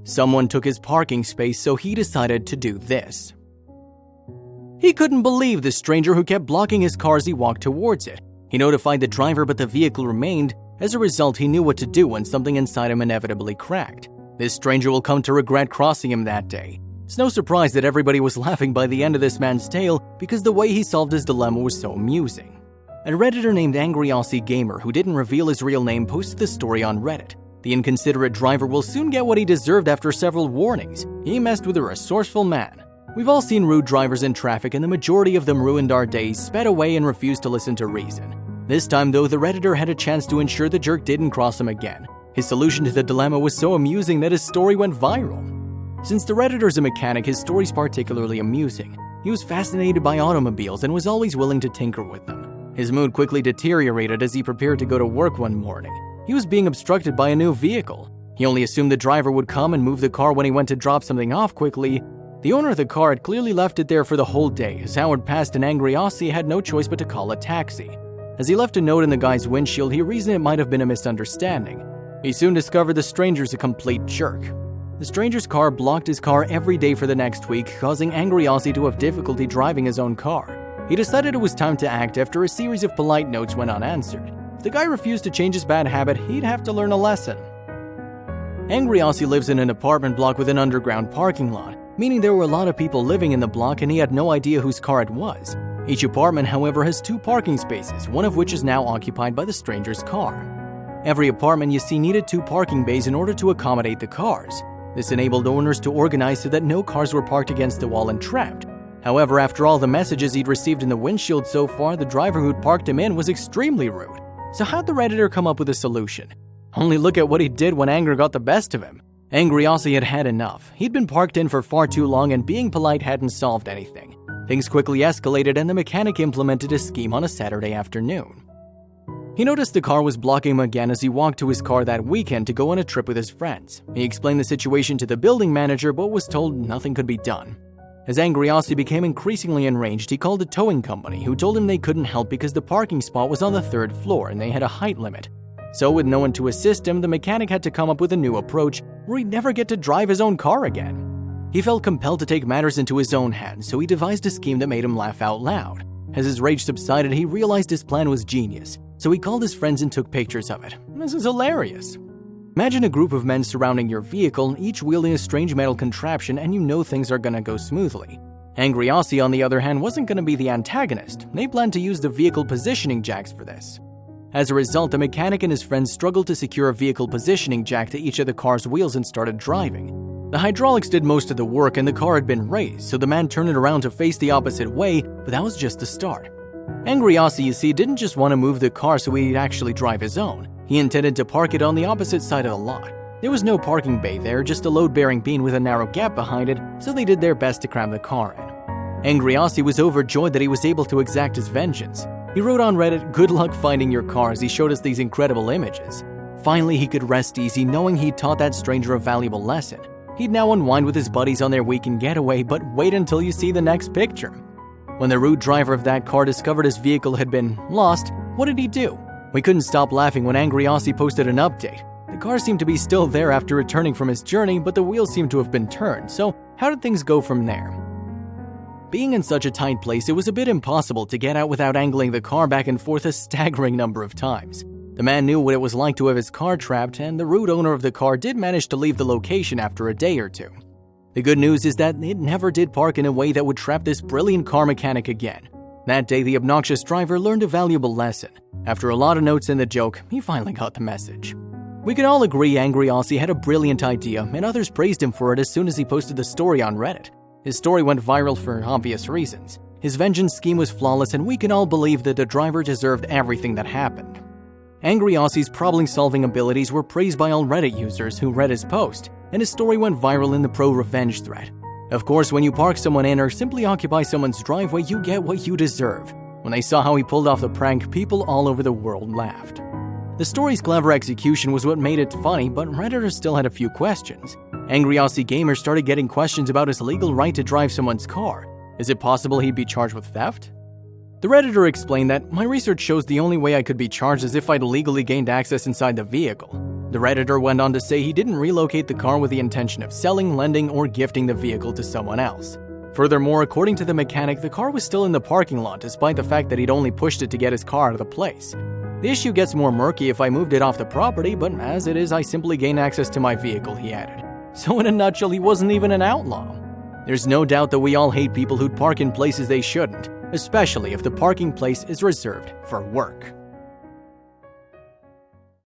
Someone took his parking space, so he decided to do this. He couldn't believe the stranger who kept blocking his car as he walked towards it. He notified the driver, but the vehicle remained. As a result, he knew what to do when something inside him inevitably cracked. This stranger will come to regret crossing him that day. It's no surprise that everybody was laughing by the end of this man's tale because the way he solved his dilemma was so amusing. A Redditor named Angry Aussie Gamer, who didn't reveal his real name, posted the story on Reddit. The inconsiderate driver will soon get what he deserved after several warnings. He messed with a resourceful man. We've all seen rude drivers in traffic, and the majority of them ruined our days, sped away, and refused to listen to reason. This time, though, the Redditor had a chance to ensure the jerk didn't cross him again. His solution to the dilemma was so amusing that his story went viral. Since the Redditor's a mechanic, his story's particularly amusing. He was fascinated by automobiles and was always willing to tinker with them. His mood quickly deteriorated as he prepared to go to work one morning. He was being obstructed by a new vehicle. He only assumed the driver would come and move the car when he went to drop something off quickly. The owner of the car had clearly left it there for the whole day. As Howard passed an Angry Aussie had no choice but to call a taxi. As he left a note in the guy's windshield, he reasoned it might have been a misunderstanding. He soon discovered the stranger's a complete jerk. The stranger's car blocked his car every day for the next week, causing Angry Aussie to have difficulty driving his own car. He decided it was time to act after a series of polite notes went unanswered. If the guy refused to change his bad habit, he'd have to learn a lesson. Angry Aussie lives in an apartment block with an underground parking lot, meaning there were a lot of people living in the block and he had no idea whose car it was. Each apartment, however, has 2 parking spaces, one of which is now occupied by the stranger's car. Every apartment you see needed 2 parking bays in order to accommodate the cars. This enabled owners to organize so that no cars were parked against the wall and trapped. However, after all the messages he'd received in the windshield so far, the driver who'd parked him in was extremely rude. So how'd the Redditor come up with a solution? Only look at what he did when anger got the best of him. Angry Aussie had had enough. He'd been parked in for far too long and being polite hadn't solved anything. Things quickly escalated and the mechanic implemented a scheme on a Saturday afternoon. He noticed the car was blocking him again as he walked to his car that weekend to go on a trip with his friends. He explained the situation to the building manager but was told nothing could be done. As Angry Aussie became increasingly enraged, he called a towing company who told him they couldn't help because the parking spot was on the 3rd floor and they had a height limit. So with no one to assist him, the mechanic had to come up with a new approach where he'd never get to drive his own car again. He felt compelled to take matters into his own hands, so he devised a scheme that made him laugh out loud. As his rage subsided, he realized his plan was genius, so he called his friends and took pictures of it. This is hilarious. Imagine a group of men surrounding your vehicle, each wielding a strange metal contraption, and you know things are gonna go smoothly. Angry Aussie, on the other hand, wasn't gonna be the antagonist. They planned to use the vehicle positioning jacks for this. As a result, the mechanic and his friends struggled to secure a vehicle positioning jack to each of the car's wheels and started driving. The hydraulics did most of the work and the car had been raised, so the man turned it around to face the opposite way, but that was just the start. Angry Aussie, you see, didn't just want to move the car so he'd actually drive his own. He intended to park it on the opposite side of the lot. There was no parking bay there, just a load-bearing beam with a narrow gap behind it, so they did their best to cram the car in. Angry Aussie was overjoyed that he was able to exact his vengeance. He wrote on Reddit, "Good luck finding your car," as he showed us these incredible images. Finally, he could rest easy knowing he'd taught that stranger a valuable lesson. He'd now unwind with his buddies on their weekend getaway, but wait until you see the next picture. When the rude driver of that car discovered his vehicle had been lost, what did he do? We couldn't stop laughing when Angry Aussie posted an update. The car seemed to be still there after returning from his journey, but the wheels seemed to have been turned, so how did things go from there? Being in such a tight place, it was a bit impossible to get out without angling the car back and forth a staggering number of times. The man knew what it was like to have his car trapped, and the rude owner of the car did manage to leave the location after a day or two. The good news is that it never did park in a way that would trap this brilliant car mechanic again. That day, the obnoxious driver learned a valuable lesson. After a lot of notes in the joke, he finally got the message. We can all agree Angry Aussie had a brilliant idea, and others praised him for it as soon as he posted the story on Reddit. His story went viral for obvious reasons. His vengeance scheme was flawless, and we can all believe that the driver deserved everything that happened. Angry Aussie's problem-solving abilities were praised by all Reddit users who read his post, and his story went viral in the pro-revenge thread. Of course, when you park someone in or simply occupy someone's driveway, you get what you deserve. When they saw how he pulled off the prank, people all over the world laughed. The story's clever execution was what made it funny, but Redditors still had a few questions. Angry Aussie Gamer started getting questions about his legal right to drive someone's car. Is it possible he'd be charged with theft? The Redditor explained that, "My research shows the only way I could be charged is if I'd legally gained access inside the vehicle. The Redditor went on to say he didn't relocate the car with the intention of selling, lending, or gifting the vehicle to someone else. Furthermore, according to the mechanic, the car was still in the parking lot despite the fact that he'd only pushed it to get his car out of the place. The issue gets more murky if I moved it off the property, but as it is, I simply gain access to my vehicle, he added. So in a nutshell, he wasn't even an outlaw. There's no doubt that we all hate people who'd park in places they shouldn't, especially if the parking place is reserved for work.